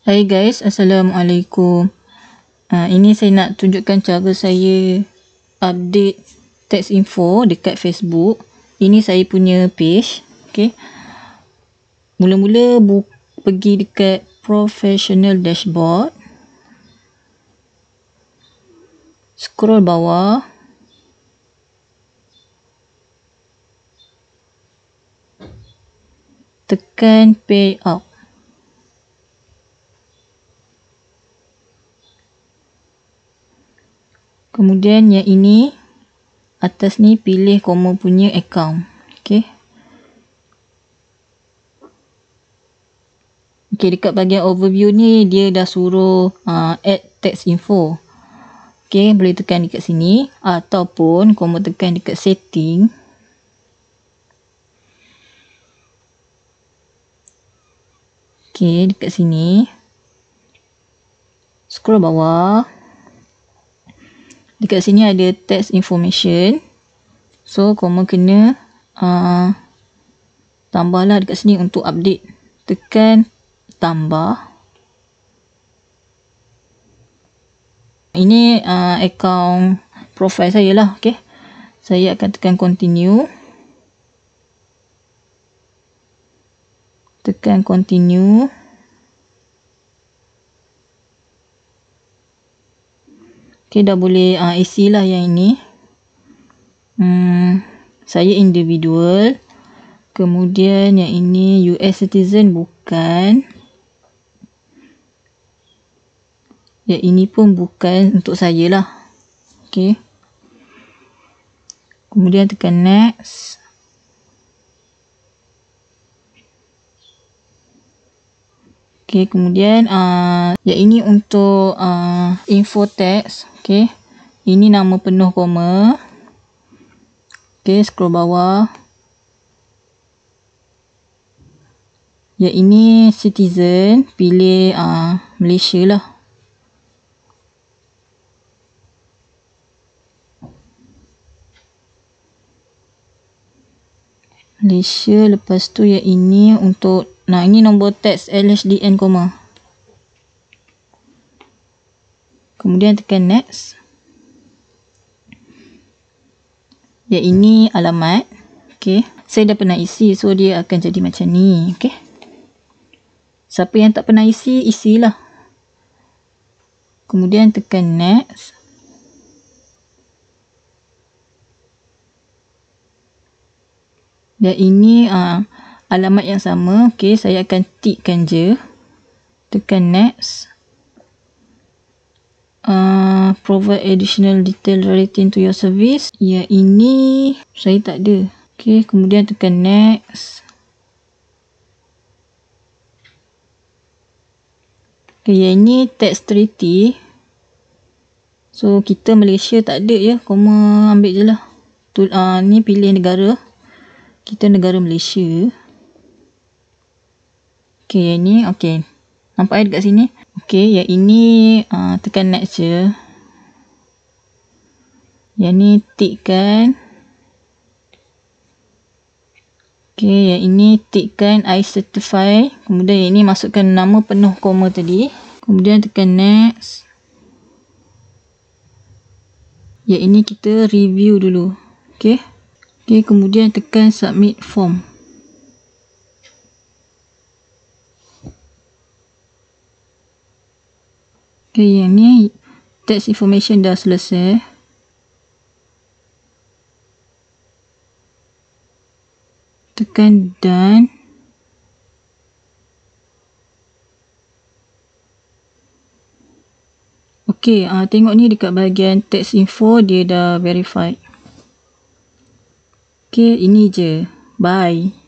Hai guys, Assalamualaikum. Ini saya nak tunjukkan cara saya update text info dekat Facebook. Ini saya punya page. Okay. Mula-mula pergi dekat professional dashboard. Scroll bawah. Tekan payout. Kemudian yang ini, atas ni pilih kamu punya account. Okay. Okay, dekat bahagian overview ni, dia dah suruh add text info. Okay, boleh tekan dekat sini. Ataupun kamu tekan dekat setting. Okay, dekat sini. Scroll bawah. Dekat sini ada text information. So, kamu kena tambahlah dekat sini untuk update. Tekan tambah. Ini account profile saya lah. Okay. Saya akan tekan continue. Tekan continue. Okay, dah boleh isi lah yang ini. Saya individual. Kemudian yang ini US citizen bukan. Yang ini pun bukan untuk saya lah. Okay. Kemudian tekan next. Okay, kemudian yang ini untuk info text. Okay. Ini nama penuh koma. Okay, scroll bawah. Yang ini citizen, pilih Malaysia lah. Malaysia, lepas tu yang ini untuk, ini nombor teks LHDN koma. Kemudian tekan next. Yang ini alamat. Okay. Saya dah pernah isi, so dia akan jadi macam ni. Okay. Siapa yang tak pernah isi, isilah. Kemudian tekan next. Dan ini alamat yang sama. Okay, saya akan tikkan je. Tekan next. Provide additional detail relating to your service. Yang ini saya tak ada. Okay, kemudian tekan next. Okay, yang ini tax treaty. So, kita Malaysia tak ada ya. Kamu ambil je lah. Ni pilih negara. Kita negara Malaysia. Okay, yang ni. Okay. Nampak dekat sini? Okay, yang ini tekan next je. Yang ni tikkan. Okay, yang ini tikkan I certify. Kemudian yang ini masukkan nama penuh koma tadi. Kemudian tekan next. Yang ini kita review dulu. Okay. Okay, kemudian tekan submit form. Okay, yang ni text information dah selesai. Tekan done. Okay, tengok ni dekat bahagian text info dia dah verified. Okay, ini je. Bye.